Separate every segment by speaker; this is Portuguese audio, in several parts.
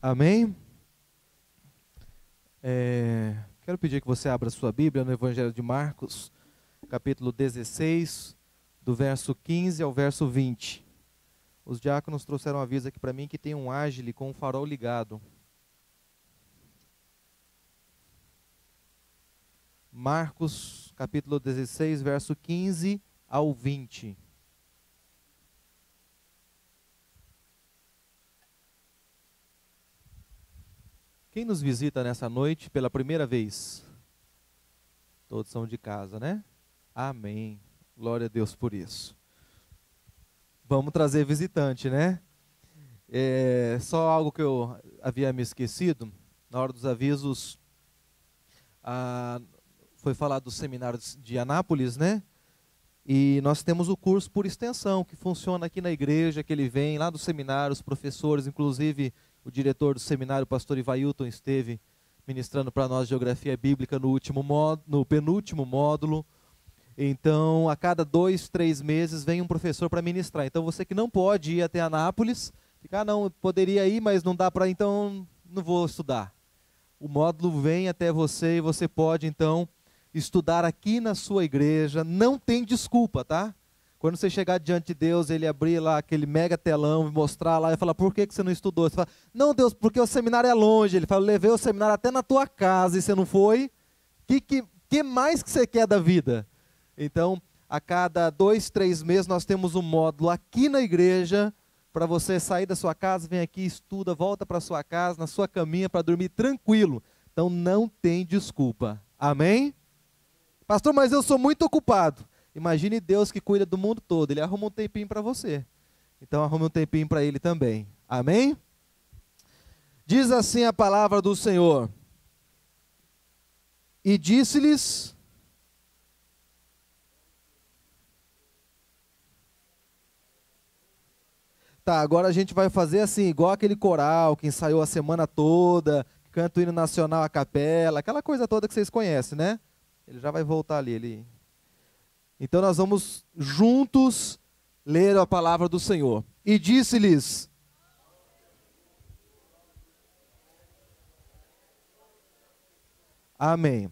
Speaker 1: Amém? Quero pedir que você abra sua Bíblia no Evangelho de Marcos, capítulo 16, do verso 15 ao verso 20. Os diáconos trouxeram um aviso aqui para mim que tem um ágile com o farol ligado. Marcos, capítulo 16, verso 15 ao 20. Quem nos visita nessa noite pela primeira vez? Todos são de casa, né? Amém. Glória a Deus por isso. Vamos trazer visitante, né? Só algo que eu havia me esquecido. Na hora dos avisos, foi falado do seminário de Anápolis, né? E nós temos o curso por extensão, que funciona aqui na igreja, que ele vem lá do seminário, os professores, inclusive o diretor do seminário, o pastor Ivailton, esteve ministrando para nós geografia bíblica no penúltimo módulo. Então, a cada 2, 3 meses vem um professor para ministrar. Então, você que não pode ir até Anápolis, fica, não, poderia ir, mas não dá para, então não vou estudar. O módulo vem até você e você pode, então, estudar aqui na sua igreja. Não tem desculpa, tá? Quando você chegar diante de Deus, ele abrir lá aquele mega telão, mostrar lá e falar, por que você não estudou? Você fala, não, Deus, porque o seminário é longe. Ele fala, eu levei o seminário até na tua casa e você não foi. Que mais que você quer da vida? Então, a cada 2, 3 meses, nós temos um módulo aqui na igreja, para você sair da sua casa, vem aqui, estuda, volta para sua casa, na sua caminha, para dormir tranquilo. Então, não tem desculpa. Amém? Pastor, mas eu sou muito ocupado. Imagine Deus que cuida do mundo todo, ele arruma um tempinho para você. Então arruma um tempinho para ele também. Amém? Diz assim a palavra do Senhor. E disse-lhes... Tá, agora a gente vai fazer assim, igual aquele coral que ensaiou a semana toda, canta o hino nacional à capela, aquela coisa toda que vocês conhecem, né? Ele já vai voltar ali. Então nós vamos juntos ler a palavra do Senhor. E disse-lhes: Amém.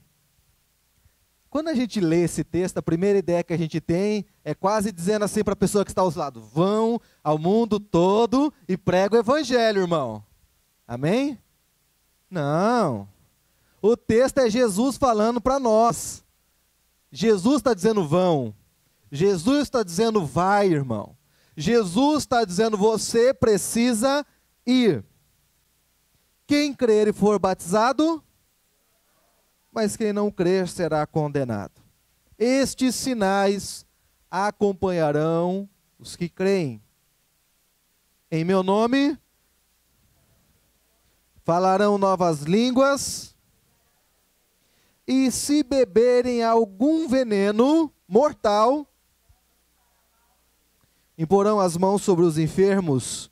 Speaker 1: Quando a gente lê esse texto, a primeira ideia que a gente tem é quase dizendo assim para a pessoa que está ao lado: vão ao mundo todo e prega o evangelho, irmão. Amém? Não. O texto é Jesus falando para nós. Jesus está dizendo vão. Jesus está dizendo vai, irmão. Jesus está dizendo você precisa ir. Quem crer e for batizado, mas quem não crer será condenado. Estes sinais acompanharão os que creem. Em meu nome falarão novas línguas. E se beberem algum veneno mortal, imporão as mãos sobre os enfermos.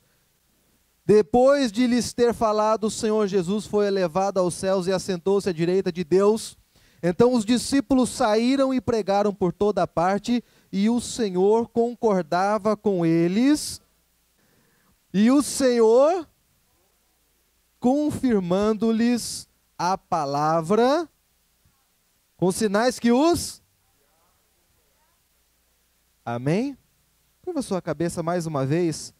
Speaker 1: Depois de lhes ter falado, o Senhor Jesus foi elevado aos céus e assentou-se à direita de Deus. Então os discípulos saíram e pregaram por toda parte, e o Senhor concordava com eles. E o Senhor, confirmando-lhes a palavra, com sinais que os... Amém? Curva sua cabeça mais uma vez.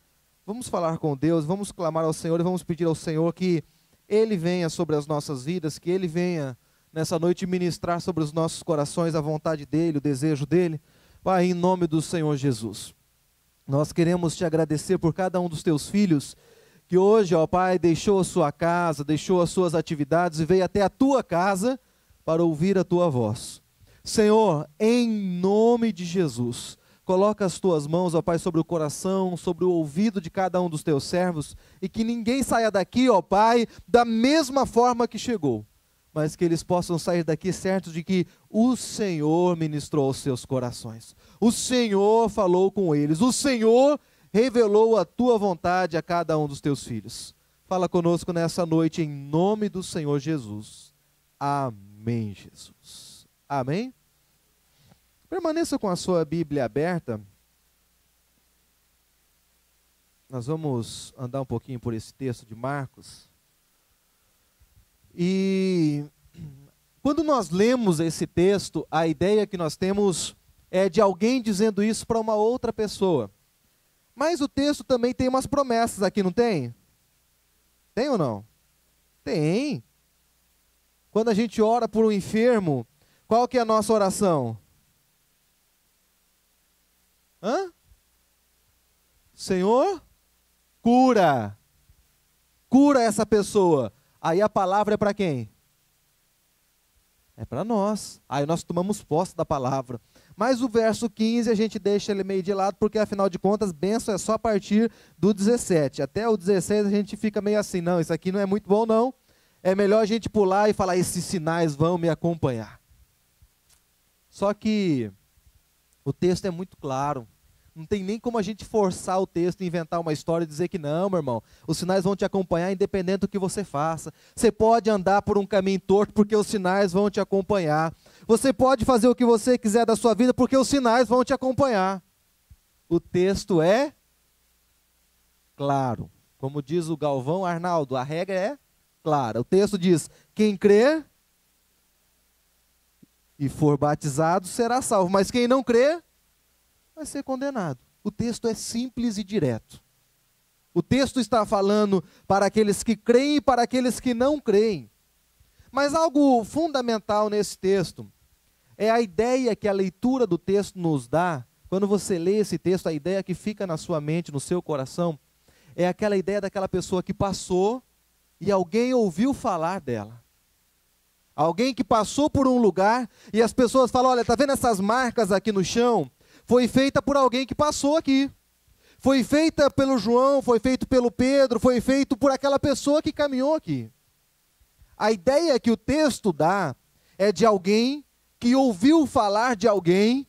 Speaker 1: Vamos falar com Deus, vamos clamar ao Senhor e vamos pedir ao Senhor que Ele venha sobre as nossas vidas, que Ele venha nessa noite ministrar sobre os nossos corações a vontade dEle, o desejo dEle. Pai, em nome do Senhor Jesus, nós queremos Te agradecer por cada um dos Teus filhos, que hoje, ó Pai, deixou a sua casa, deixou as suas atividades e veio até a Tua casa, para ouvir a Tua voz. Senhor, em nome de Jesus, coloca as Tuas mãos, ó Pai, sobre o coração, sobre o ouvido de cada um dos Teus servos, e que ninguém saia daqui, ó Pai, da mesma forma que chegou, mas que eles possam sair daqui certos de que o Senhor ministrou aos seus corações, o Senhor falou com eles, o Senhor revelou a Tua vontade a cada um dos Teus filhos. Fala conosco nessa noite, em nome do Senhor Jesus. Amém, Jesus. Amém? Permaneça com a sua Bíblia aberta. Nós vamos andar um pouquinho por esse texto de Marcos. E quando nós lemos esse texto, a ideia que nós temos é de alguém dizendo isso para uma outra pessoa. Mas o texto também tem umas promessas aqui, não tem? Tem ou não? Tem. Quando a gente ora por um enfermo, qual que é a nossa oração? Senhor, cura. Cura essa pessoa. Aí a palavra é para quem? É para nós. Aí nós tomamos posse da palavra. Mas o verso 15 a gente deixa ele meio de lado, porque afinal de contas, bênção é só a partir do 17. Até o 16 a gente fica meio assim, não, isso aqui não é muito bom não. É melhor a gente pular e falar, esses sinais vão me acompanhar. Só que o texto é muito claro. Não tem nem como a gente forçar o texto, inventar uma história e dizer que não, meu irmão. Os sinais vão te acompanhar independente do que você faça. Você pode andar por um caminho torto porque os sinais vão te acompanhar. Você pode fazer o que você quiser da sua vida porque os sinais vão te acompanhar. O texto é claro. Como diz o Galvão Arnaldo, a regra é clara. O texto diz, quem crer e for batizado será salvo. Mas quem não crer vai ser condenado. O texto é simples e direto. O texto está falando para aqueles que creem e para aqueles que não creem. Mas algo fundamental nesse texto é a ideia que a leitura do texto nos dá. Quando você lê esse texto, a ideia que fica na sua mente, no seu coração, é aquela ideia daquela pessoa que passou e alguém ouviu falar dela. Alguém que passou por um lugar e as pessoas falam, olha, está vendo essas marcas aqui no chão? Foi feita por alguém que passou aqui. Foi feita pelo João, foi feito pelo Pedro, foi feito por aquela pessoa que caminhou aqui. A ideia que o texto dá é de alguém que ouviu falar de alguém,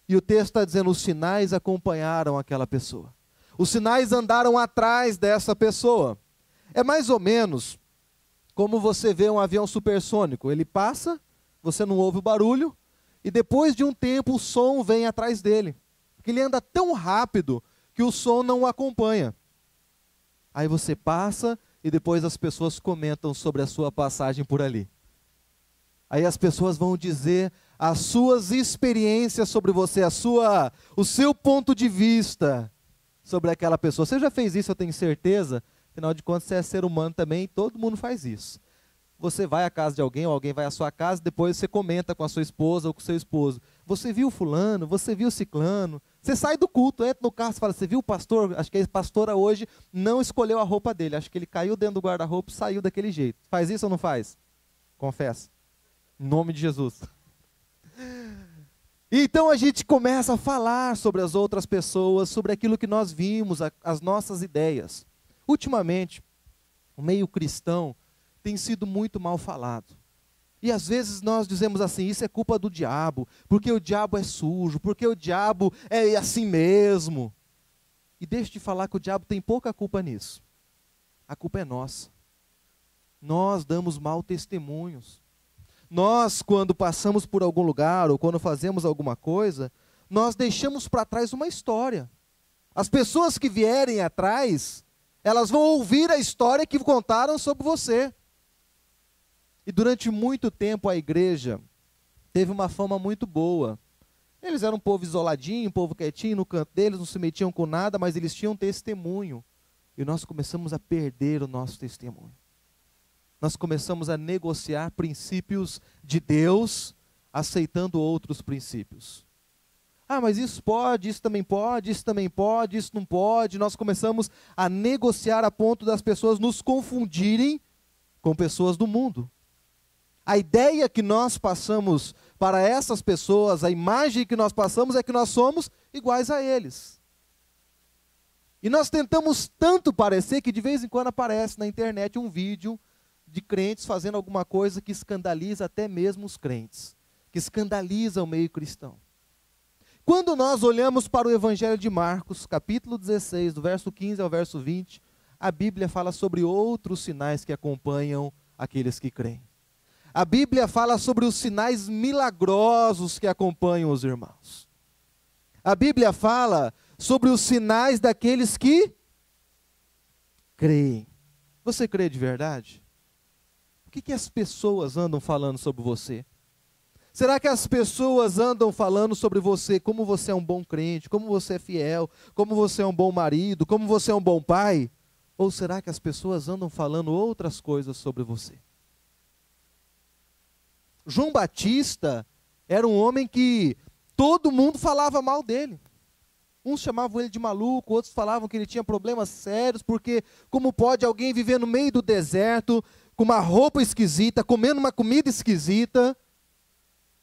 Speaker 1: e o texto está dizendo, os sinais acompanharam aquela pessoa. Os sinais andaram atrás dessa pessoa. É mais ou menos como você vê um avião supersônico. Ele passa, você não ouve o barulho, e depois de um tempo o som vem atrás dele. Porque ele anda tão rápido que o som não o acompanha. Aí você passa e depois as pessoas comentam sobre a sua passagem por ali. Aí as pessoas vão dizer as suas experiências sobre você, o seu ponto de vista sobre aquela pessoa. Você já fez isso, eu tenho certeza. Afinal de contas, você é ser humano também, todo mundo faz isso. Você vai à casa de alguém, ou alguém vai à sua casa, depois você comenta com a sua esposa ou com o seu esposo. Você viu fulano, você viu ciclano. Você sai do culto, entra no carro e fala, você viu o pastor? Acho que a pastora hoje não escolheu a roupa dele. Acho que ele caiu dentro do guarda-roupa e saiu daquele jeito. Faz isso ou não faz? Confessa. Em nome de Jesus. Então a gente começa a falar sobre as outras pessoas, sobre aquilo que nós vimos, as nossas ideias. Ultimamente, o meio cristão tem sido muito mal falado. E às vezes nós dizemos assim, isso é culpa do diabo, porque o diabo é sujo, porque o diabo é assim mesmo. E deixa eu te falar que o diabo tem pouca culpa nisso. A culpa é nossa. Nós damos mau testemunhos. Nós, quando passamos por algum lugar, ou quando fazemos alguma coisa, nós deixamos para trás uma história. As pessoas que vierem atrás, elas vão ouvir a história que contaram sobre você. E durante muito tempo a igreja teve uma fama muito boa. Eles eram um povo isoladinho, um povo quietinho no canto deles, não se metiam com nada, mas eles tinham testemunho. E nós começamos a perder o nosso testemunho. Nós começamos a negociar princípios de Deus, aceitando outros princípios. Ah, mas isso pode, isso também pode, isso também pode, isso não pode. Nós começamos a negociar a ponto das pessoas nos confundirem com pessoas do mundo. A ideia que nós passamos para essas pessoas, a imagem que nós passamos é que nós somos iguais a eles. E nós tentamos tanto parecer que de vez em quando aparece na internet um vídeo de crentes fazendo alguma coisa que escandaliza até mesmo os crentes, que escandaliza o meio cristão. Quando nós olhamos para o Evangelho de Marcos, capítulo 16, do verso 15 ao verso 20, a Bíblia fala sobre outros sinais que acompanham aqueles que creem. A Bíblia fala sobre os sinais milagrosos que acompanham os irmãos. A Bíblia fala sobre os sinais daqueles que creem. Você crê de verdade? O que as pessoas andam falando sobre você? Será que as pessoas andam falando sobre você, como você é um bom crente, como você é fiel, como você é um bom marido, como você é um bom pai? Ou será que as pessoas andam falando outras coisas sobre você? João Batista era um homem que todo mundo falava mal dele. Uns chamavam ele de maluco, outros falavam que ele tinha problemas sérios, porque como pode alguém viver no meio do deserto, com uma roupa esquisita, comendo uma comida esquisita?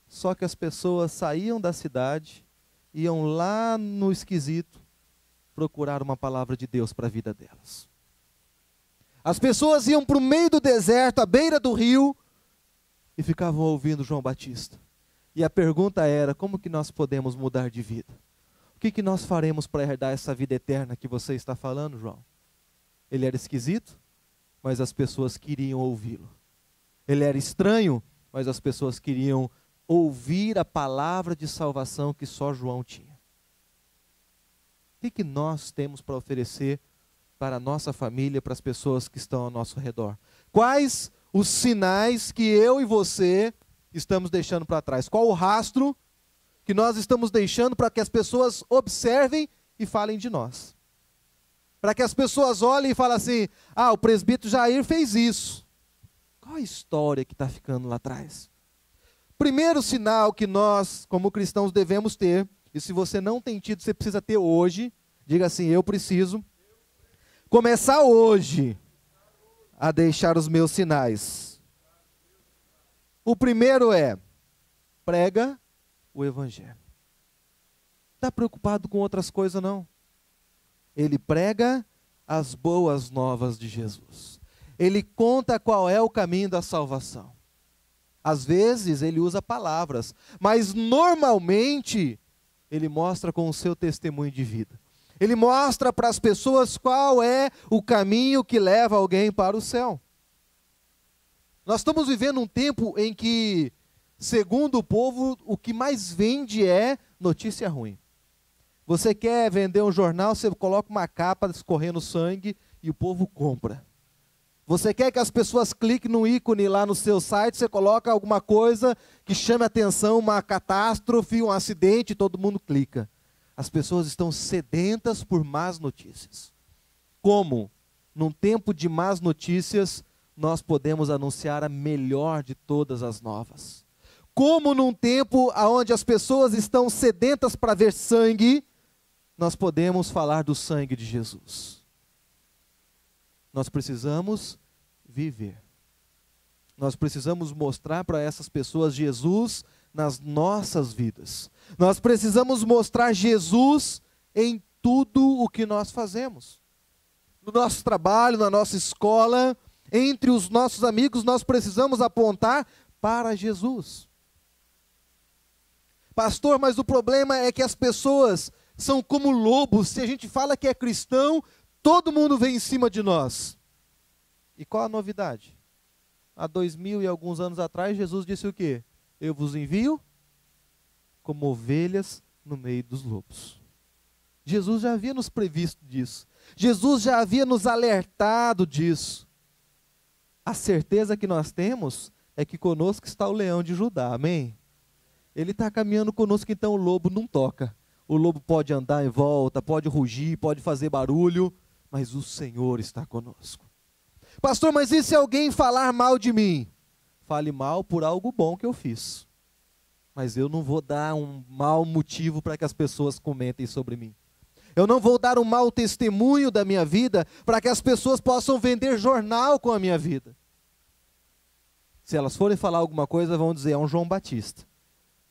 Speaker 1: Só que as pessoas saíam da cidade, iam lá no esquisito, procurar uma palavra de Deus para a vida delas. As pessoas iam para o meio do deserto, à beira do rio, e ficavam ouvindo João Batista. E a pergunta era, como que nós podemos mudar de vida? O que nós faremos para herdar essa vida eterna que você está falando, João? Ele era esquisito, mas as pessoas queriam ouvi-lo. Ele era estranho, mas as pessoas queriam ouvir a palavra de salvação que só João tinha. O que nós temos para oferecer para a nossa família, para as pessoas que estão ao nosso redor? Quais os sinais que eu e você estamos deixando para trás? Qual o rastro que nós estamos deixando para que as pessoas observem e falem de nós? Para que as pessoas olhem e falem assim, o presbítero Jair fez isso. Qual a história que está ficando lá atrás? Primeiro sinal que nós, como cristãos, devemos ter, e se você não tem tido, você precisa ter hoje, diga assim, eu preciso começar hoje a deixar os meus sinais. O primeiro é, prega o evangelho. Está preocupado com outras coisas, não? Ele prega as boas novas de Jesus. Ele conta qual é o caminho da salvação. Às vezes ele usa palavras, mas normalmente ele mostra com o seu testemunho de vida. Ele mostra para as pessoas qual é o caminho que leva alguém para o céu. Nós estamos vivendo um tempo em que, segundo o povo, o que mais vende é notícia ruim. Você quer vender um jornal, você coloca uma capa escorrendo sangue e o povo compra. Você quer que as pessoas cliquem no ícone lá no seu site, você coloca alguma coisa que chame a atenção, uma catástrofe, um acidente, todo mundo clica. As pessoas estão sedentas por más notícias. Como, num tempo de más notícias, nós podemos anunciar a melhor de todas as novas? Como num tempo onde as pessoas estão sedentas para ver sangue, nós podemos falar do sangue de Jesus? Nós precisamos viver. Nós precisamos mostrar para essas pessoas Jesus nas nossas vidas. Nós precisamos mostrar Jesus em tudo o que nós fazemos. No nosso trabalho, na nossa escola, entre os nossos amigos, nós precisamos apontar para Jesus. Pastor, mas o problema é que as pessoas são como lobos. Se a gente fala que é cristão, todo mundo vem em cima de nós. E qual a novidade? Há 2000 e alguns anos atrás, Jesus disse o quê? Eu vos envio como ovelhas no meio dos lobos. Jesus já havia nos previsto disso. Jesus já havia nos alertado disso. A certeza que nós temos é que conosco está o leão de Judá, amém? Ele está caminhando conosco, então o lobo não toca. O lobo pode andar em volta, pode rugir, pode fazer barulho, mas o Senhor está conosco. Pastor, mas e se alguém falar mal de mim? Fale mal por algo bom que eu fiz. Mas eu não vou dar um mau motivo para que as pessoas comentem sobre mim. Eu não vou dar um mau testemunho da minha vida para que as pessoas possam vender jornal com a minha vida. Se elas forem falar alguma coisa, vão dizer, é um João Batista.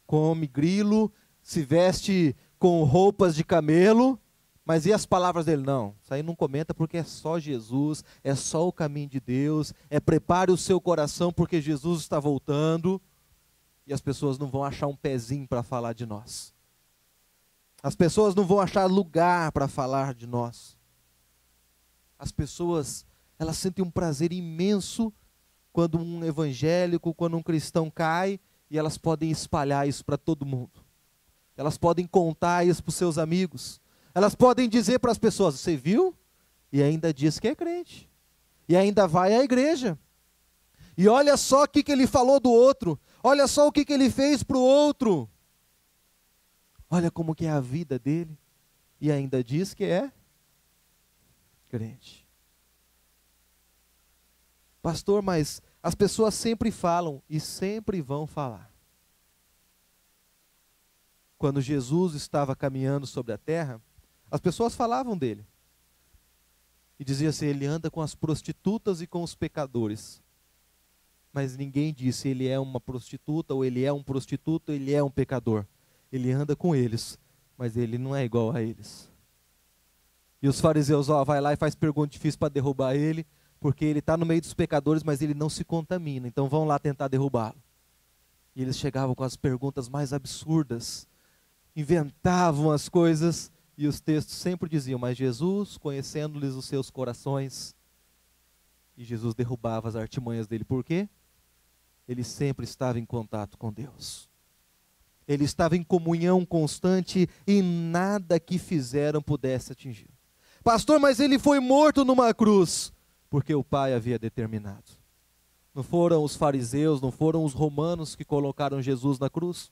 Speaker 1: Come grilo, se veste com roupas de camelo, mas e as palavras dele? Não, isso aí não comenta porque é só Jesus, é só o caminho de Deus, prepare o seu coração porque Jesus está voltando, e as pessoas não vão achar um pezinho para falar de nós. As pessoas não vão achar lugar para falar de nós. As pessoas, elas sentem um prazer imenso quando um evangélico, quando um cristão cai, e elas podem espalhar isso para todo mundo. Elas podem contar isso para os seus amigos. Elas podem dizer para as pessoas, você viu? E ainda diz que é crente. E ainda vai à igreja. E olha só o que ele falou do outro. Olha só o que ele fez para o outro. Olha como que é a vida dele. E ainda diz que é crente. Pastor, mas as pessoas sempre falam e sempre vão falar. Quando Jesus estava caminhando sobre a terra, as pessoas falavam dele. E dizia assim, ele anda com as prostitutas e com os pecadores. Mas ninguém disse, ele é uma prostituta, ou ele é um prostituto, ou ele é um pecador. Ele anda com eles, mas ele não é igual a eles. E os fariseus, vai lá e faz pergunta difícil para derrubar ele, porque ele está no meio dos pecadores, mas ele não se contamina. Então vão lá tentar derrubá-lo. E eles chegavam com as perguntas mais absurdas, inventavam as coisas, e os textos sempre diziam, mas Jesus, conhecendo-lhes os seus corações, e Jesus derrubava as artimanhas dele. Por quê? Ele sempre estava em contato com Deus. Ele estava em comunhão constante e nada que fizeram pudesse atingir. Pastor, mas ele foi morto numa cruz, porque o Pai havia determinado. Não foram os fariseus, não foram os romanos que colocaram Jesus na cruz.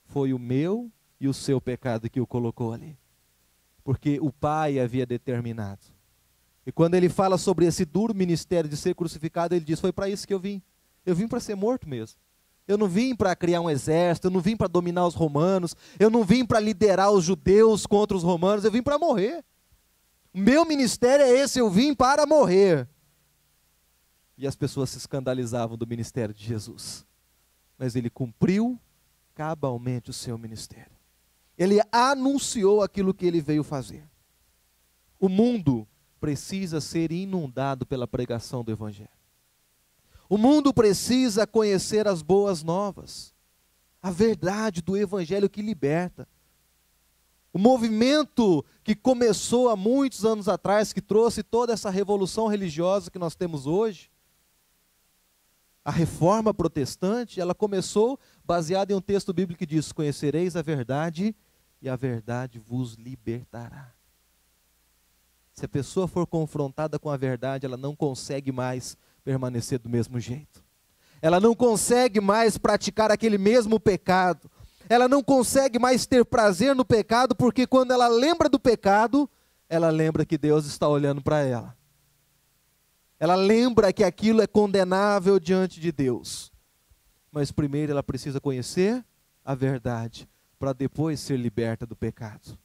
Speaker 1: Foi o meu e o seu pecado que o colocou ali. Porque o Pai havia determinado. E quando ele fala sobre esse duro ministério de ser crucificado, ele diz, foi para isso que eu vim. Eu vim para ser morto mesmo. Eu não vim para criar um exército, eu não vim para dominar os romanos, eu não vim para liderar os judeus contra os romanos, eu vim para morrer. O meu ministério é esse, eu vim para morrer. E as pessoas se escandalizavam do ministério de Jesus. Mas ele cumpriu cabalmente o seu ministério. Ele anunciou aquilo que ele veio fazer. O mundo precisa ser inundado pela pregação do Evangelho. O mundo precisa conhecer as boas novas, a verdade do Evangelho que liberta. O movimento que começou há muitos anos atrás, que trouxe toda essa revolução religiosa que nós temos hoje, a reforma protestante, ela começou baseada em um texto bíblico que diz, conhecereis a verdade e a verdade vos libertará. Se a pessoa for confrontada com a verdade, ela não consegue mais permanecer do mesmo jeito. Ela não consegue mais praticar aquele mesmo pecado. Ela não consegue mais ter prazer no pecado, porque quando ela lembra do pecado, ela lembra que Deus está olhando para ela. Ela lembra que aquilo é condenável diante de Deus. Mas primeiro ela precisa conhecer a verdade, para depois ser liberta do pecado.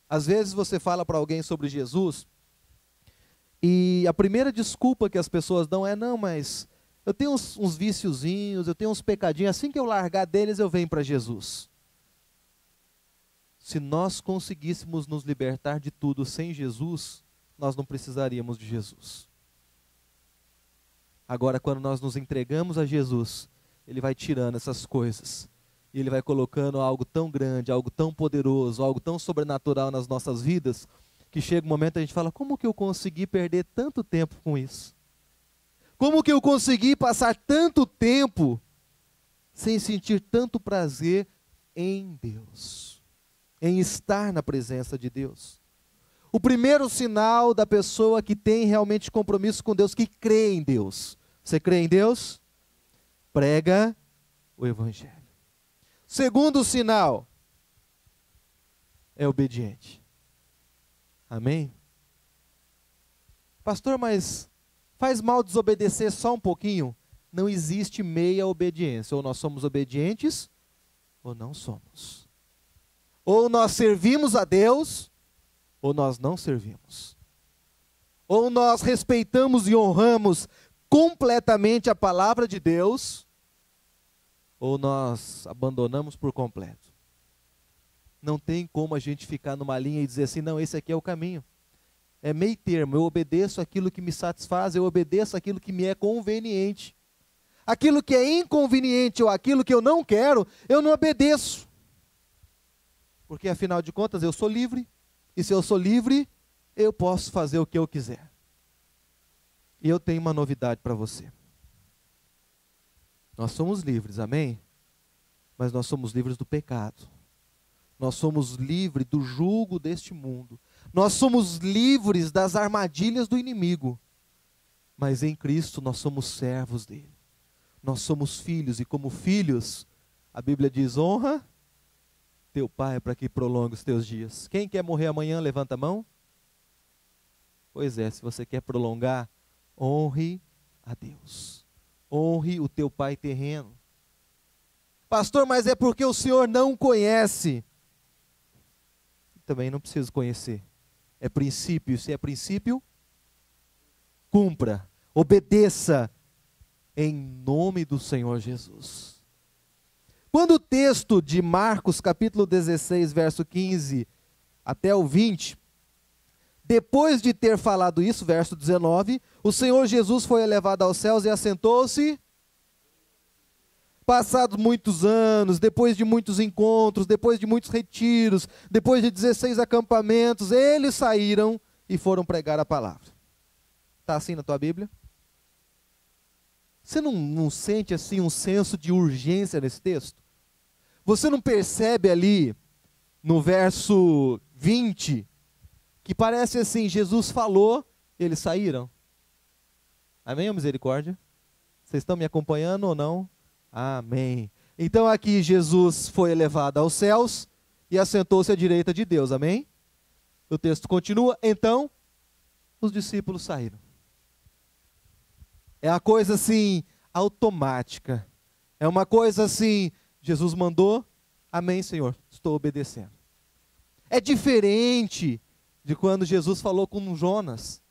Speaker 1: Às vezes você fala para alguém sobre Jesus, e a primeira desculpa que as pessoas dão é, não, mas eu tenho uns viciozinhos, eu tenho uns pecadinhos, assim que eu largar deles eu venho para Jesus. Se nós conseguíssemos nos libertar de tudo sem Jesus, nós não precisaríamos de Jesus. Agora, quando nós nos entregamos a Jesus, Ele vai tirando essas coisas, e Ele vai colocando algo tão grande, algo tão poderoso, algo tão sobrenatural nas nossas vidas, que chega um momento a gente fala, como que eu consegui perder tanto tempo com isso? Como que eu consegui passar tanto tempo sem sentir tanto prazer em Deus, em estar na presença de Deus? O primeiro sinal da pessoa que tem realmente compromisso com Deus, que crê em Deus. Você crê em Deus? Prega o Evangelho. Segundo sinal, é obediente. Amém? Pastor, mas faz mal desobedecer só um pouquinho? Não existe meia obediência. Ou nós somos obedientes, ou não somos. Ou nós servimos a Deus, ou nós não servimos. Ou nós respeitamos e honramos completamente a palavra de Deus, ou nós abandonamos por completo. Não tem como a gente ficar numa linha e dizer assim, não, esse aqui é o caminho. É meio termo, eu obedeço aquilo que me satisfaz, eu obedeço aquilo que me é conveniente. Aquilo que é inconveniente ou aquilo que eu não quero, eu não obedeço. Porque afinal de contas eu sou livre, e se eu sou livre, eu posso fazer o que eu quiser. E eu tenho uma novidade para você. Nós somos livres, amém? Mas nós somos livres do pecado. Nós somos livres do jugo deste mundo. Nós somos livres das armadilhas do inimigo. mas em Cristo nós somos servos dele. Nós somos filhos, e como filhos, a Bíblia diz: honra teu pai para que prolongue os teus dias. Quem quer morrer amanhã, levanta a mão. Pois é, se você quer prolongar, honre a Deus. Honre o teu pai terreno. Pastor, mas é porque o senhor não conhece. Também não preciso conhecer. É princípio, se é princípio, cumpra, obedeça, em nome do Senhor Jesus. Quando o texto de Marcos, capítulo 16, verso 15 até o 20, depois de ter falado isso, verso 19, o Senhor Jesus foi elevado aos céus e assentou-se. Passados muitos anos, depois de muitos encontros, depois de muitos retiros, depois de 16 acampamentos, eles saíram e foram pregar a palavra. Está assim na tua Bíblia? Você não sente assim um senso de urgência nesse texto? Você não percebe ali, no verso 20, que parece assim, Jesus falou, eles saíram? Amém ou misericórdia? Vocês estão me acompanhando ou não? Amém. Então aqui Jesus foi elevado aos céus e assentou-se à direita de Deus, amém? O texto continua, então os discípulos saíram. É uma coisa assim, automática. É uma coisa assim, Jesus mandou, amém, Senhor, estou obedecendo. É diferente de quando Jesus falou com Jonas.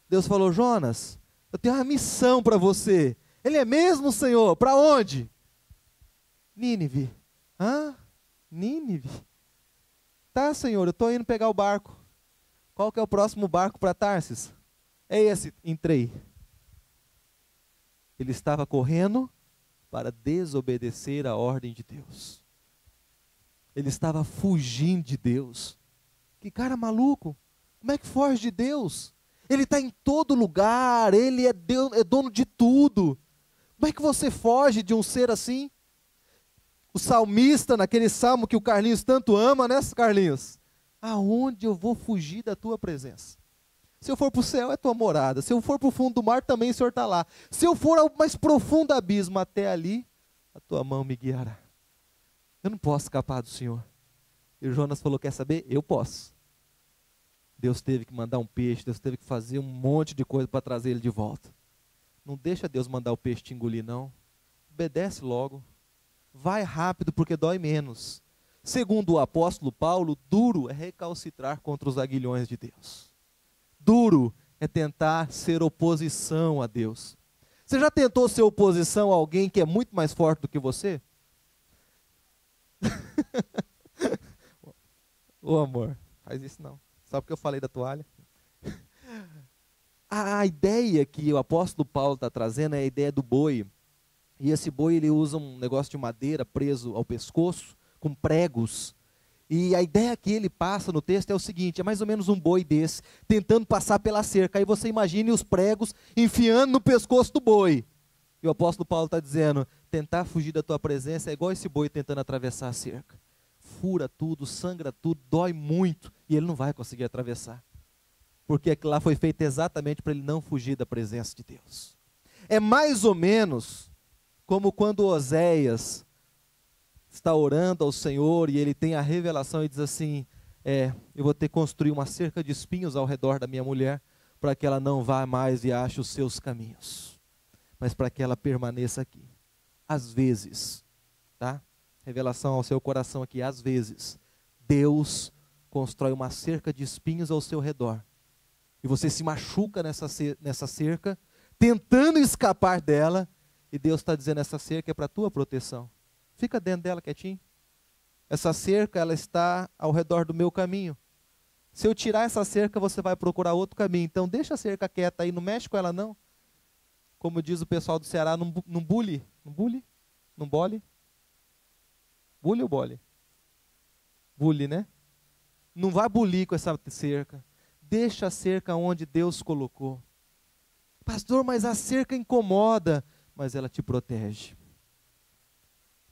Speaker 1: Deus falou: Jonas, eu tenho uma missão para você. Ele é mesmo, Senhor? Para onde? Nínive. Hã? Nínive? Tá, Senhor, eu estou indo pegar o barco. Qual que é o próximo barco para Tarsis? É esse, entrei. Ele estava correndo para desobedecer a ordem de Deus. Ele estava fugindo de Deus. Que cara maluco. Como é que foge de Deus? Ele está em todo lugar, ele é Deus, é dono de tudo. Como é que você foge de um ser assim? O salmista, naquele salmo que o Carlinhos tanto ama, né, Carlinhos? Aonde eu vou fugir da tua presença? Se eu for para o céu, é tua morada. Se eu for para o fundo do mar, também o Senhor está lá. Se eu for ao mais profundo abismo, até ali, a tua mão me guiará. Eu não posso escapar do Senhor. E o Jonas falou: quer saber? Eu posso. Deus teve que mandar um peixe, Deus teve que fazer um monte de coisa para trazer ele de volta. Não deixa Deus mandar o peixe te engolir, não. Obedece logo. Vai rápido, porque dói menos. Segundo o apóstolo Paulo, duro é recalcitrar contra os aguilhões de Deus. Duro é tentar ser oposição a Deus. Você já tentou ser oposição a alguém que é muito mais forte do que você? Ô amor, faz isso não. Só porque eu falei da toalha. A ideia que o apóstolo Paulo está trazendo é a ideia do boi. E esse boi, ele usa um negócio de madeira preso ao pescoço, com pregos. E a ideia que ele passa no texto é o seguinte: é mais ou menos um boi desse, tentando passar pela cerca. Aí você imagine os pregos enfiando no pescoço do boi. E o apóstolo Paulo está dizendo: tentar fugir da tua presença é igual esse boi tentando atravessar a cerca. Fura tudo, sangra tudo, dói muito, e ele não vai conseguir atravessar. Porque aquilo lá foi feito exatamente para ele não fugir da presença de Deus. É mais ou menos como quando Oséias está orando ao Senhor e ele tem a revelação e diz assim: eu vou ter que construir uma cerca de espinhos ao redor da minha mulher, para que ela não vá mais e ache os seus caminhos, mas para que ela permaneça aqui. Às vezes, tá? Revelação ao seu coração aqui, às vezes, Deus constrói uma cerca de espinhos ao seu redor, e você se machuca nessa cerca, tentando escapar dela, e Deus está dizendo: essa cerca é para a tua proteção. Fica dentro dela quietinho. Essa cerca, ela está ao redor do meu caminho. Se eu tirar essa cerca, você vai procurar outro caminho. Então deixa a cerca quieta aí, não mexe com ela não. Como diz o pessoal do Ceará, não bule. Não bule? Não bole? Bule ou bole? Bule, né? Não vai bulir com essa cerca. Deixa a cerca onde Deus colocou. Pastor, mas a cerca incomoda. Mas ela te protege.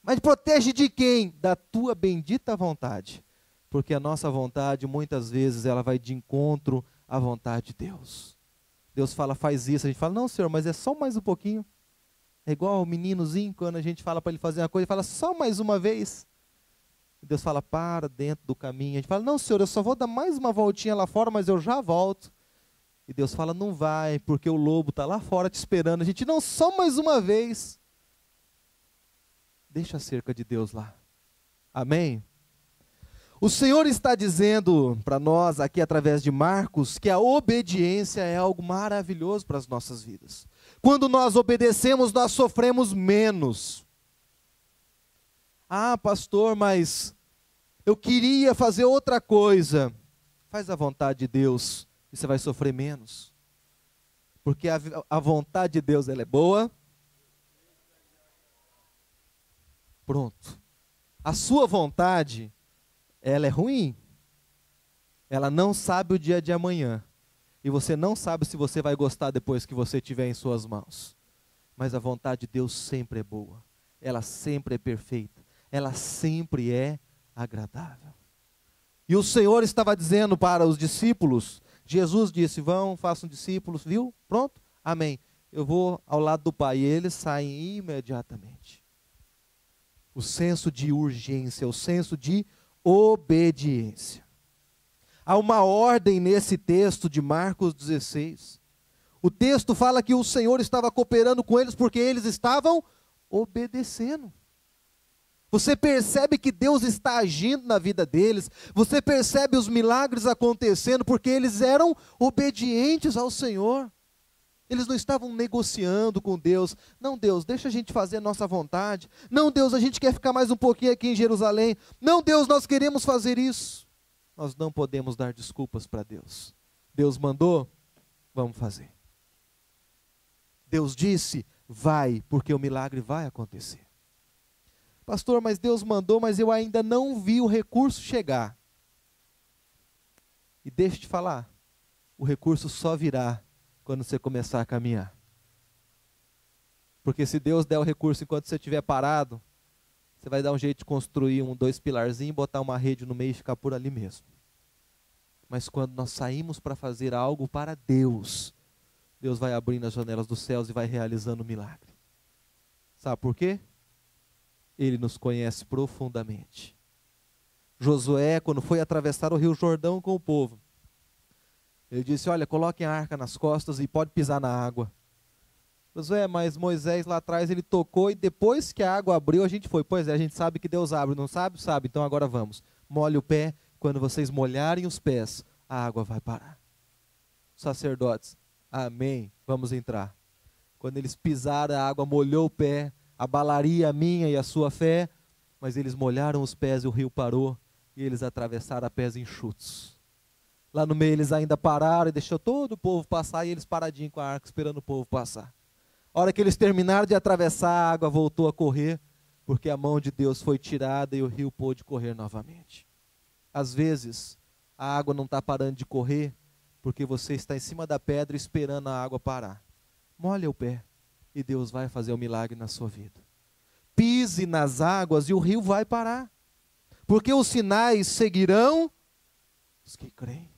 Speaker 1: Mas protege de quem? Da tua bendita vontade. Porque a nossa vontade, muitas vezes, ela vai de encontro à vontade de Deus. Deus fala, faz isso. A gente fala, não, Senhor, mas é só mais um pouquinho. É igual o meninozinho, quando a gente fala para ele fazer uma coisa, ele fala, só mais uma vez. E Deus fala, para dentro do caminho. A gente fala, não, Senhor, eu só vou dar mais uma voltinha lá fora, mas eu já volto. E Deus fala, não vai, porque o lobo está lá fora te esperando. A gente, não, só mais uma vez. Deixa a cerca de Deus lá. Amém? O Senhor está dizendo para nós, aqui através de Marcos, que a obediência é algo maravilhoso para as nossas vidas. Quando nós obedecemos, nós sofremos menos. Ah, pastor, mas eu queria fazer outra coisa. Faz a vontade de Deus e você vai sofrer menos. Porque a vontade de Deus, ela é boa. Pronto. A sua vontade, ela é ruim. Ela não sabe o dia de amanhã. E você não sabe se você vai gostar depois que você tiver em suas mãos. Mas a vontade de Deus sempre é boa. Ela sempre é perfeita. Ela sempre é agradável. E o Senhor estava dizendo para os discípulos, Jesus disse, vão, façam discípulos, viu? Pronto? Amém. Eu vou ao lado do Pai. E eles saem imediatamente. O senso de urgência, o senso de obediência. Há uma ordem nesse texto de Marcos 16. O texto fala que o Senhor estava cooperando com eles porque eles estavam obedecendo. Você percebe que Deus está agindo na vida deles. Você percebe os milagres acontecendo porque eles eram obedientes ao Senhor. Eles não estavam negociando com Deus. Não, Deus, deixa a gente fazer a nossa vontade. Não, Deus, a gente quer ficar mais um pouquinho aqui em Jerusalém. Não, Deus, nós queremos fazer isso. Nós não podemos dar desculpas para Deus. Deus mandou, vamos fazer. Deus disse, vai, porque o milagre vai acontecer. Pastor, mas Deus mandou, mas eu ainda não vi o recurso chegar. E deixa eu te falar, o recurso só virá quando você começar a caminhar. Porque se Deus der o recurso enquanto você estiver parado, você vai dar um jeito de construir 2 pilarzinhos, botar uma rede no meio e ficar por ali mesmo. Mas quando nós saímos para fazer algo para Deus, Deus vai abrindo as janelas dos céus e vai realizando o milagre. Sabe por quê? Ele nos conhece profundamente. Josué, quando foi atravessar o Rio Jordão com o povo, ele disse, olha, coloquem a arca nas costas e pode pisar na água. Josué, mas Moisés lá atrás, ele tocou e depois que a água abriu, a gente foi. Pois é, a gente sabe que Deus abre, não sabe? Sabe, então agora vamos. Molhe o pé, quando vocês molharem os pés, a água vai parar. Sacerdotes, amém, vamos entrar. Quando eles pisaram, a água molhou o pé, abalaria a minha e a sua fé, mas eles molharam os pés e o rio parou, e eles atravessaram a pés enxutos. Lá no meio eles ainda pararam e deixou todo o povo passar, e eles paradinhos com a arca esperando o povo passar. A hora que eles terminaram de atravessar, a água voltou a correr, porque a mão de Deus foi tirada e o rio pôde correr novamente. Às vezes, a água não está parando de correr, porque você está em cima da pedra esperando a água parar. Molha o pé e Deus vai fazer o milagre na sua vida. Pise nas águas e o rio vai parar. Porque os sinais seguirão os que creem.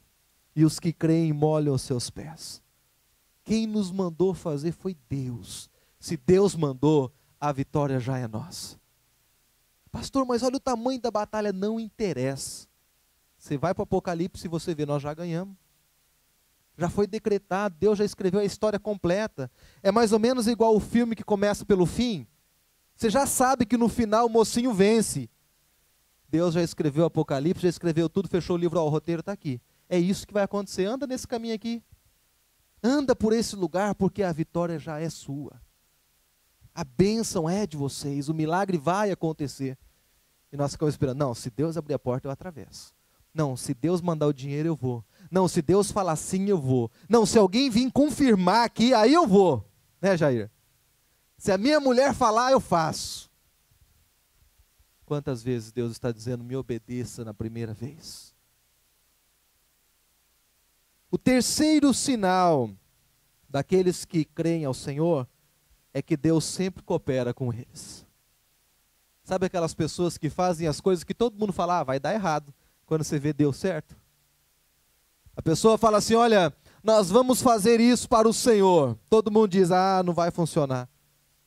Speaker 1: E os que creem molham os seus pés. Quem nos mandou fazer foi Deus. Se Deus mandou, a vitória já é nossa. Pastor, mas olha o tamanho da batalha, não interessa. Você vai para o Apocalipse e você vê, nós já ganhamos. Já foi decretado, Deus já escreveu a história completa. É mais ou menos igual o filme que começa pelo fim. Você já sabe que no final o mocinho vence. Deus já escreveu o Apocalipse, já escreveu tudo, fechou o livro, ó, o roteiro está aqui. É isso que vai acontecer, anda nesse caminho aqui. Anda por esse lugar, porque a vitória já é sua. A bênção é de vocês, o milagre vai acontecer. E nós ficamos esperando, não, se Deus abrir a porta eu atravesso. Não, se Deus mandar o dinheiro eu vou. Não, se Deus falar sim eu vou. Não, se alguém vir confirmar aqui, aí eu vou. Né, Jair? Se a minha mulher falar, eu faço. Quantas vezes Deus está dizendo, me obedeça na primeira vez? O terceiro sinal daqueles que creem ao Senhor é que Deus sempre coopera com eles. Sabe aquelas pessoas que fazem as coisas que todo mundo fala, vai dar errado, quando você vê deu certo? A pessoa fala assim, olha, nós vamos fazer isso para o Senhor. Todo mundo diz, não vai funcionar.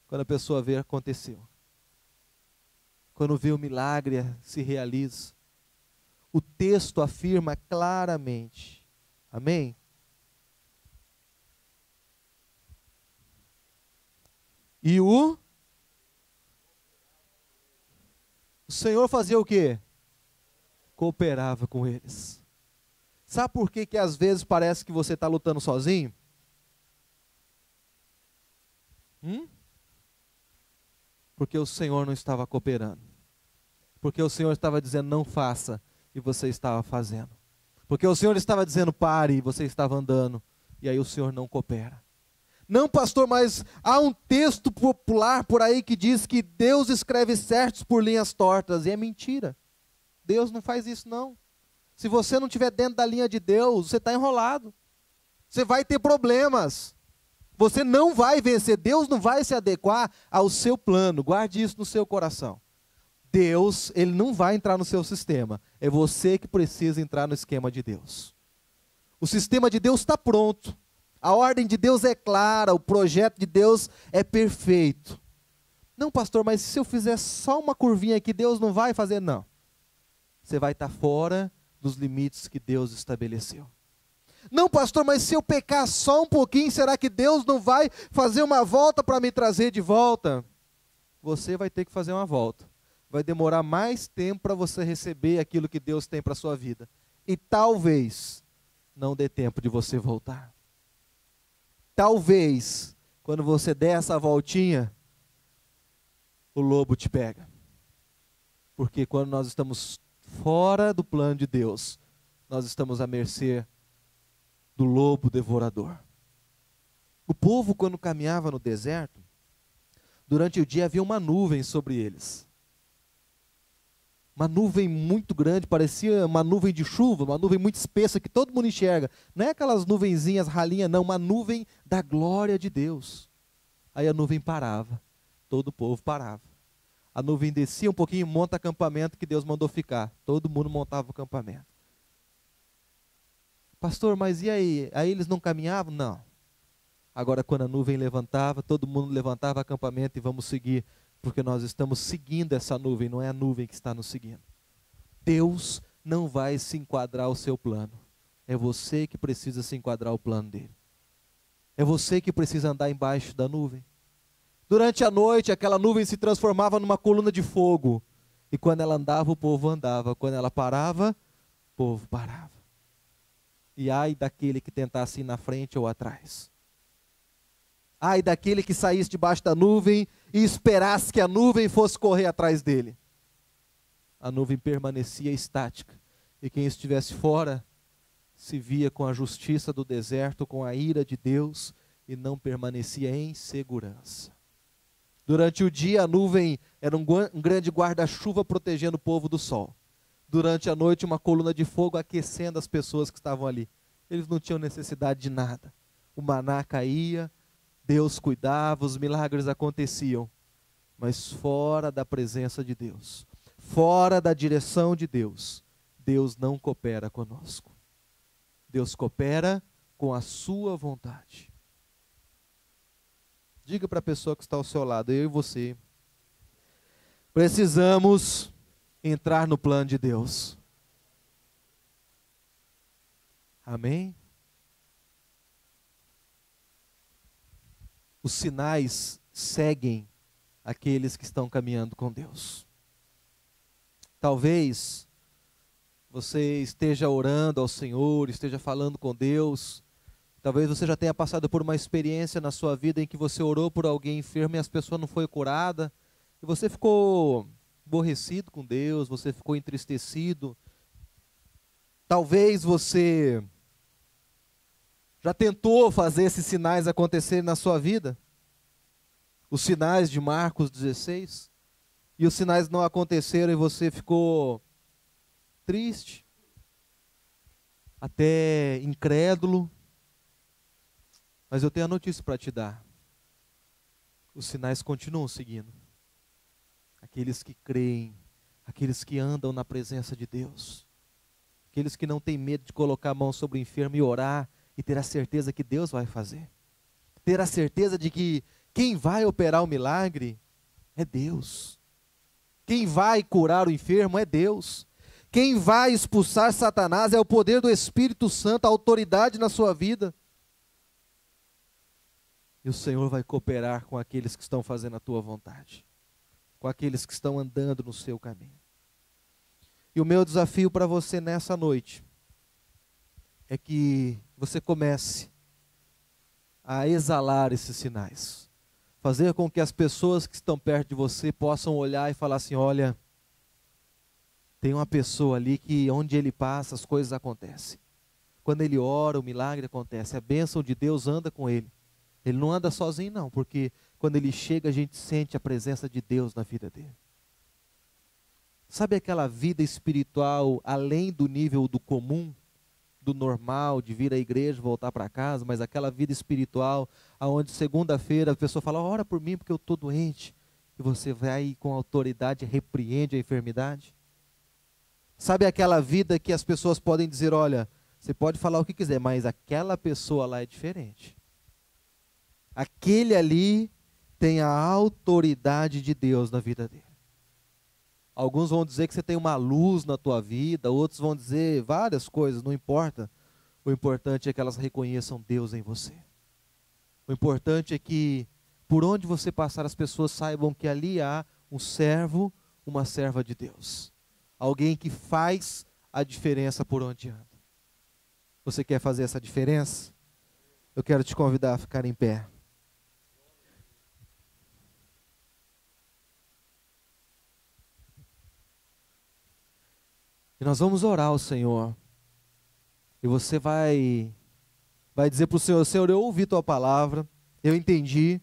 Speaker 1: Quando a pessoa vê, aconteceu. Quando vê o milagre se realiza. O texto afirma claramente. Amém? E o Senhor fazia o quê? Cooperava com eles. Sabe por que às vezes parece que você está lutando sozinho? Porque o Senhor não estava cooperando. Porque o Senhor estava dizendo não faça e você estava fazendo. Porque o Senhor estava dizendo pare e você estava andando e aí o Senhor não coopera. Não, pastor, mas há um texto popular por aí que diz que Deus escreve certos por linhas tortas. E é mentira. Deus não faz isso, não. Se você não estiver dentro da linha de Deus, você está enrolado. Você vai ter problemas. Você não vai vencer. Deus não vai se adequar ao seu plano. Guarde isso no seu coração. Deus, Ele não vai entrar no seu sistema. É você que precisa entrar no esquema de Deus. O sistema de Deus está pronto. A ordem de Deus é clara, o projeto de Deus é perfeito. Não, pastor, mas se eu fizer só uma curvinha aqui, Deus não vai fazer? Não. Você vai estar fora dos limites que Deus estabeleceu. Não, pastor, mas se eu pecar só um pouquinho, será que Deus não vai fazer uma volta para me trazer de volta? Você vai ter que fazer uma volta. Vai demorar mais tempo para você receber aquilo que Deus tem para a sua vida. E talvez não dê tempo de você voltar. Talvez, quando você der essa voltinha, o lobo te pega. Porque quando nós estamos fora do plano de Deus, nós estamos à mercê do lobo devorador. O povo, quando caminhava no deserto, durante o dia havia uma nuvem sobre eles. Uma nuvem muito grande, parecia uma nuvem de chuva, uma nuvem muito espessa que todo mundo enxerga. Não é aquelas nuvenzinhas ralinhas, não, uma nuvem da glória de Deus. Aí a nuvem parava, todo o povo parava. A nuvem descia um pouquinho, monta acampamento que Deus mandou ficar. Todo mundo montava o acampamento. Pastor, mas e aí? Aí eles não caminhavam? Não. Agora quando a nuvem levantava, todo mundo levantava acampamento e vamos seguir. Porque nós estamos seguindo essa nuvem, não é a nuvem que está nos seguindo. Deus não vai se enquadrar ao seu plano. É você que precisa se enquadrar ao plano dele. É você que precisa andar embaixo da nuvem. Durante a noite, aquela nuvem se transformava numa coluna de fogo. E quando ela andava, o povo andava. Quando ela parava, o povo parava. E ai daquele que tentasse ir na frente ou atrás. Ai daquele que saísse debaixo da nuvem e esperasse que a nuvem fosse correr atrás dele. A nuvem permanecia estática. E quem estivesse fora se via com a justiça do deserto, com a ira de Deus, e não permanecia em segurança. Durante o dia a nuvem era um grande guarda-chuva protegendo o povo do sol. Durante a noite uma coluna de fogo aquecendo as pessoas que estavam ali. Eles não tinham necessidade de nada. O maná caía, Deus cuidava, os milagres aconteciam. Mas fora da presença de Deus, fora da direção de Deus, Deus não coopera conosco. Deus coopera com a sua vontade. Diga para a pessoa que está ao seu lado, eu e você, precisamos entrar no plano de Deus. Amém? Os sinais seguem aqueles que estão caminhando com Deus. Talvez você esteja orando ao Senhor, esteja falando com Deus. Talvez você já tenha passado por uma experiência na sua vida em que você orou por alguém enfermo e as pessoas não foi curada. E você ficou aborrecido com Deus, você ficou entristecido. Talvez você já tentou fazer esses sinais acontecerem na sua vida. Os sinais de Marcos 16. E os sinais não aconteceram e você ficou triste, até incrédulo. Mas eu tenho a notícia para te dar. Os sinais continuam seguindo. Aqueles que creem, aqueles que andam na presença de Deus, aqueles que não têm medo de colocar a mão sobre o enfermo e orar e ter a certeza que Deus vai fazer. Ter a certeza de que quem vai operar o milagre é Deus. Quem vai curar o enfermo é Deus. Quem vai expulsar Satanás é o poder do Espírito Santo, a autoridade na sua vida. E o Senhor vai cooperar com aqueles que estão fazendo a tua vontade, com aqueles que estão andando no seu caminho. E o meu desafio para você nessa noite é que você comece a exalar esses sinais. Fazer com que as pessoas que estão perto de você possam olhar e falar assim: olha, tem uma pessoa ali que onde ele passa as coisas acontecem. Quando ele ora, o milagre acontece. A bênção de Deus anda com ele. Ele não anda sozinho não, porque quando ele chega a gente sente a presença de Deus na vida dele. Sabe aquela vida espiritual além do nível do comum, do normal, de vir à igreja, voltar para casa, mas aquela vida espiritual, aonde segunda-feira a pessoa fala: ora por mim porque eu estou doente, e você vai com autoridade e repreende a enfermidade? Sabe aquela vida que as pessoas podem dizer: olha, você pode falar o que quiser, mas aquela pessoa lá é diferente. Aquele ali tem a autoridade de Deus na vida dele. Alguns vão dizer que você tem uma luz na tua vida, outros vão dizer várias coisas, não importa. O importante é que elas reconheçam Deus em você. O importante é que por onde você passar as pessoas saibam que ali há um servo, uma serva de Deus. Alguém que faz a diferença por onde anda. Você quer fazer essa diferença? Eu quero te convidar a ficar em pé. E nós vamos orar ao Senhor. E você vai dizer para o Senhor: Senhor, eu ouvi tua palavra, eu entendi.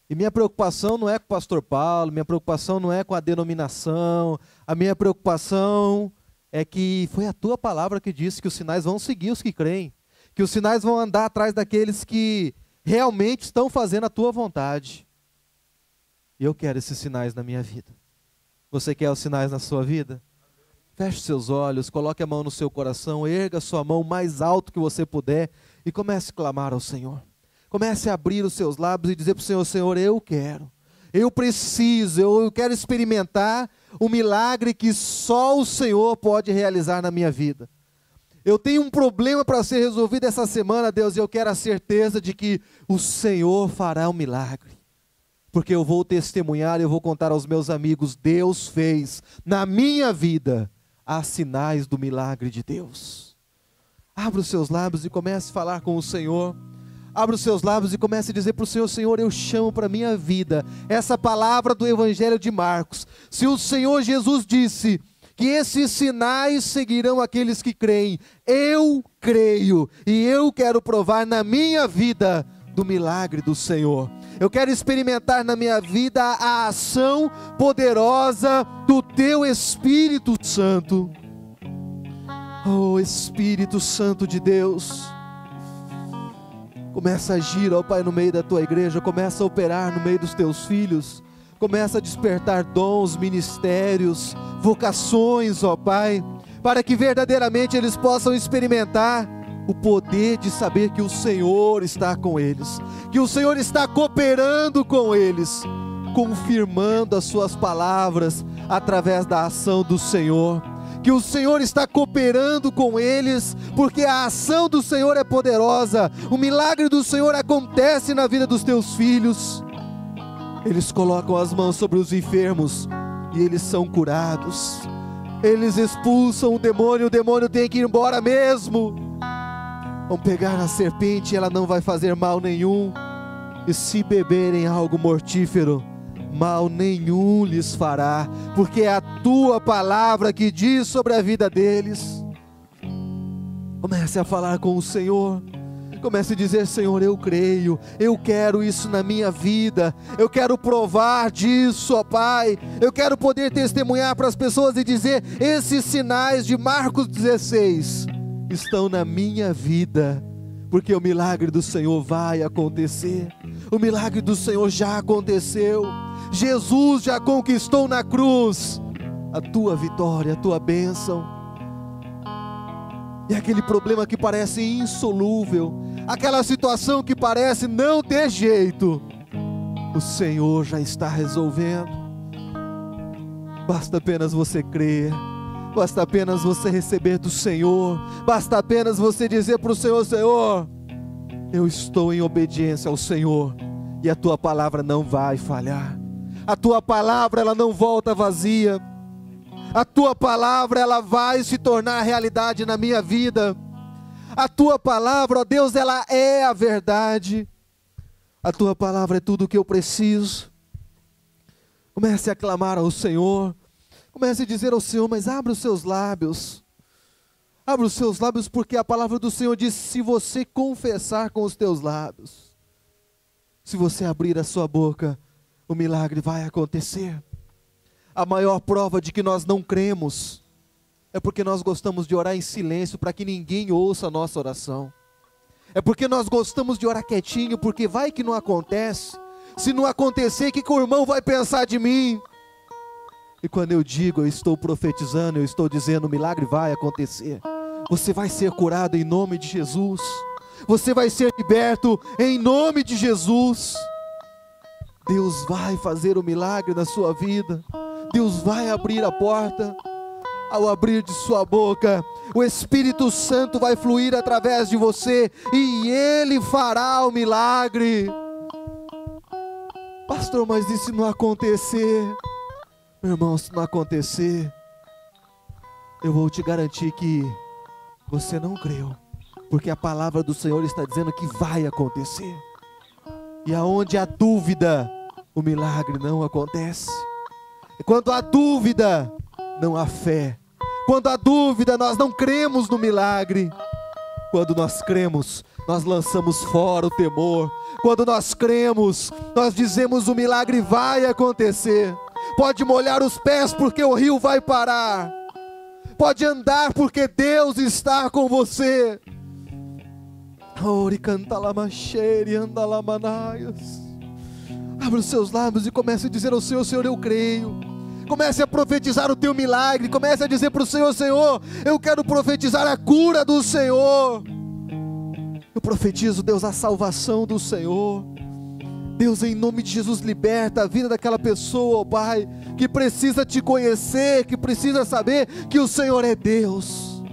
Speaker 1: E minha preocupação não é com o pastor Paulo, minha preocupação não é com a denominação, a minha preocupação é que foi a tua palavra que disse que os sinais vão seguir os que creem, que os sinais vão andar atrás daqueles que realmente estão fazendo a tua vontade. E eu quero esses sinais na minha vida. Você quer os sinais na sua vida? Feche seus olhos, coloque a mão no seu coração, erga sua mão o mais alto que você puder e comece a clamar ao Senhor. Comece a abrir os seus lábios e dizer para o Senhor: Senhor, eu quero, eu preciso, eu quero experimentar o milagre que só o Senhor pode realizar na minha vida. Eu tenho um problema para ser resolvido essa semana, Deus, e eu quero a certeza de que o Senhor fará um milagre. Porque eu vou testemunhar e eu vou contar aos meus amigos: Deus fez na minha vida. Há sinais do milagre de Deus. Abra os seus lábios e comece a falar com o Senhor. Abra os seus lábios e comece a dizer para o Senhor: Senhor, eu chamo para a minha vida essa palavra do Evangelho de Marcos. Se o Senhor Jesus disse que esses sinais seguirão aqueles que creem, eu creio e eu quero provar na minha vida do milagre do Senhor. Eu quero experimentar na minha vida a ação poderosa do Teu Espírito Santo. Oh, Espírito Santo de Deus, começa a agir, ó Pai, no meio da Tua igreja, começa a operar no meio dos Teus filhos, começa a despertar dons, ministérios, vocações, ó Pai, para que verdadeiramente eles possam experimentar o poder de saber que o Senhor está com eles, que o Senhor está cooperando com eles, confirmando as suas palavras através da ação do Senhor, que o Senhor está cooperando com eles, porque a ação do Senhor é poderosa, o milagre do Senhor acontece na vida dos teus filhos. Eles colocam as mãos sobre os enfermos e eles são curados, eles expulsam o demônio tem que ir embora mesmo. Vão pegar a serpente e ela não vai fazer mal nenhum. E se beberem algo mortífero, mal nenhum lhes fará, porque é a tua palavra que diz sobre a vida deles. Comece a falar com o Senhor. Comece a dizer: Senhor, eu creio, eu quero isso na minha vida, eu quero provar disso, ó Pai, eu quero poder testemunhar para as pessoas e dizer: esses sinais de Marcos 16 estão na minha vida, porque o milagre do Senhor vai acontecer, o milagre do Senhor já aconteceu, Jesus já conquistou na cruz a tua vitória, a tua bênção. E aquele problema que parece insolúvel, aquela situação que parece não ter jeito, o Senhor já está resolvendo. Basta apenas você crer, basta apenas você receber do Senhor, basta apenas você dizer para o Senhor: Senhor, eu estou em obediência ao Senhor, e a tua palavra não vai falhar. A tua palavra, ela não volta vazia. A tua palavra, ela vai se tornar realidade na minha vida. A tua palavra, ó Deus, ela é a verdade. A tua palavra é tudo o que eu preciso. Comece a clamar ao Senhor. Comece a dizer ao Senhor: mas abra os seus lábios. Abra os seus lábios, porque a palavra do Senhor diz: se você confessar com os teus lábios, se você abrir a sua boca, o milagre vai acontecer. A maior prova de que nós não cremos é porque nós gostamos de orar em silêncio para que ninguém ouça a nossa oração. É porque nós gostamos de orar quietinho, porque vai que não acontece. Se não acontecer, o que o irmão vai pensar de mim? E quando eu digo, eu estou profetizando, eu estou dizendo: o milagre vai acontecer. Você vai ser curado em nome de Jesus. Você vai ser liberto em nome de Jesus. Deus vai fazer o milagre na sua vida. Deus vai abrir a porta. Ao abrir de sua boca, o Espírito Santo vai fluir através de você, e Ele fará o milagre. Pastor, mas e se não acontecer? Meu irmão, se não acontecer, eu vou te garantir que você não creu, porque a palavra do Senhor está dizendo que vai acontecer. E aonde há dúvida, o milagre não acontece. E quando há dúvida, não há fé. Quando há dúvida, nós não cremos no milagre. Quando nós cremos, nós lançamos fora o temor. Quando nós cremos, nós dizemos: o milagre vai acontecer. Pode molhar os pés, porque o rio vai parar. Pode andar, porque Deus está com você. Abra os seus lábios e comece a dizer ao Senhor: Senhor, eu creio. Comece a profetizar o teu milagre. Comece a dizer para o Senhor: Senhor, eu quero profetizar a cura do Senhor. Eu profetizo, Deus, a salvação do Senhor. Deus, em nome de Jesus, liberta a vida daquela pessoa, ó Pai, que precisa te conhecer, que precisa saber que o Senhor é Deus.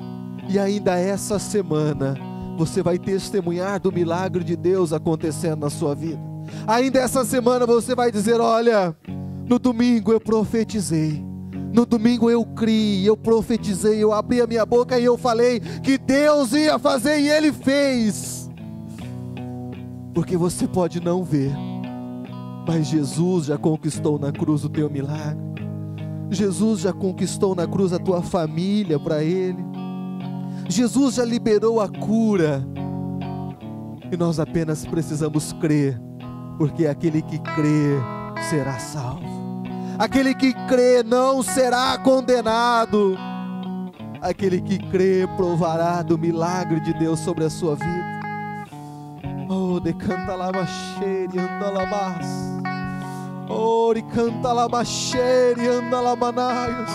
Speaker 1: E ainda essa semana, você vai testemunhar do milagre de Deus acontecendo na sua vida. Ainda essa semana você vai dizer: olha, no domingo eu profetizei, no domingo eu criei, eu profetizei, eu abri a minha boca e eu falei que Deus ia fazer, e Ele fez. Porque você pode não ver, mas Jesus já conquistou na cruz o teu milagre. Jesus já conquistou na cruz a tua família para Ele. Jesus já liberou a cura. E nós apenas precisamos crer, porque aquele que crê será salvo. Aquele que crê não será condenado. Aquele que crê provará do milagre de Deus sobre a sua vida. Oh, decanta la macheri, anda la mas. Oh, decanta la macheri, anda la manaios.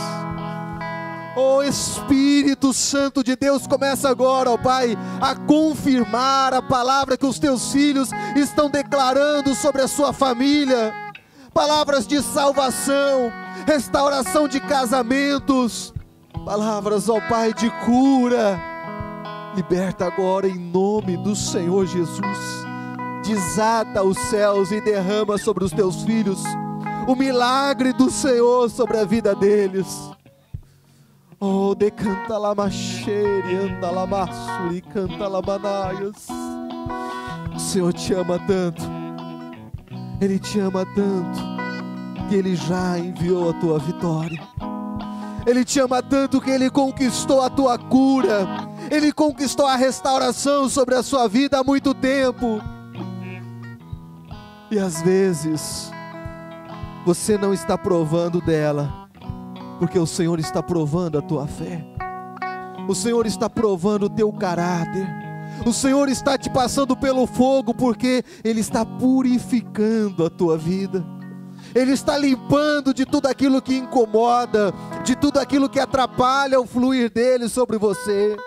Speaker 1: Oh, Espírito Santo de Deus, começa agora, ó Pai, a confirmar a palavra que os teus filhos estão declarando sobre a sua família. Palavras de salvação, restauração de casamentos, palavras, ó Pai, de cura. Liberta agora em nome do Senhor Jesus. Desata os céus e derrama sobre os teus filhos o milagre do Senhor sobre a vida deles. Oh, decanta la macheri, anda la massuri, canta la manaias. O Senhor te ama tanto, Ele te ama tanto, que Ele já enviou a tua vitória. Ele te ama tanto que Ele conquistou a tua cura. Ele conquistou a restauração sobre a sua vida há muito tempo. E às vezes você não está provando dela, porque o Senhor está provando a tua fé. O Senhor está provando o teu caráter. O Senhor está te passando pelo fogo, porque Ele está purificando a tua vida. Ele está limpando de tudo aquilo que incomoda, de tudo aquilo que atrapalha o fluir dele sobre você.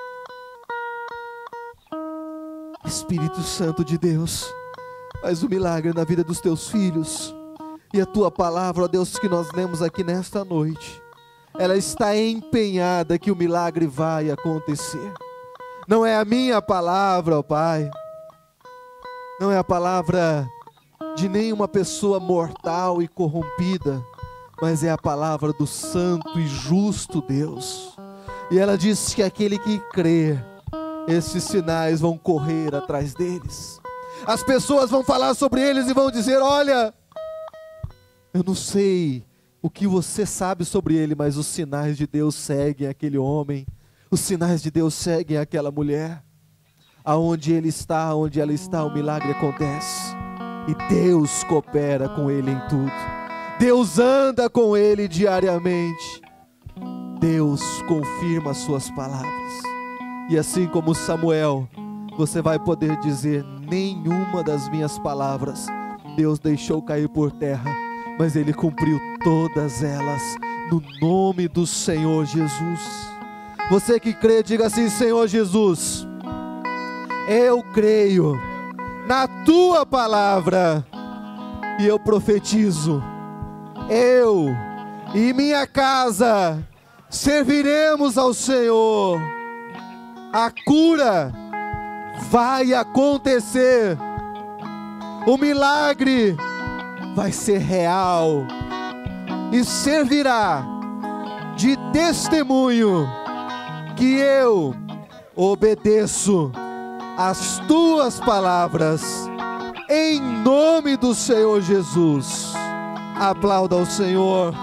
Speaker 1: Espírito Santo de Deus, faz um milagre na vida dos teus filhos. E a tua palavra, ó Deus, que nós lemos aqui nesta noite, ela está empenhada que o milagre vai acontecer. Não é a minha palavra, ó Pai, não é a palavra de nenhuma pessoa mortal e corrompida, mas é a palavra do santo e justo Deus. E ela diz que aquele que crê, esses sinais vão correr atrás deles. As pessoas vão falar sobre eles e vão dizer: olha, eu não sei o que você sabe sobre ele, mas os sinais de Deus seguem aquele homem, os sinais de Deus seguem aquela mulher. Aonde ele está, aonde ela está, o milagre acontece. E Deus coopera com ele em tudo. Deus anda com ele diariamente. Deus confirma as suas palavras. E assim como Samuel, você vai poder dizer: nenhuma das minhas palavras Deus deixou cair por terra, mas Ele cumpriu todas elas, no nome do Senhor Jesus. Você que crê, diga assim: Senhor Jesus, eu creio na Tua palavra, e eu profetizo, eu e minha casa serviremos ao Senhor. A cura vai acontecer, o milagre vai ser real e servirá de testemunho que eu obedeço às Tuas palavras, em nome do Senhor Jesus. Aplauda ao Senhor.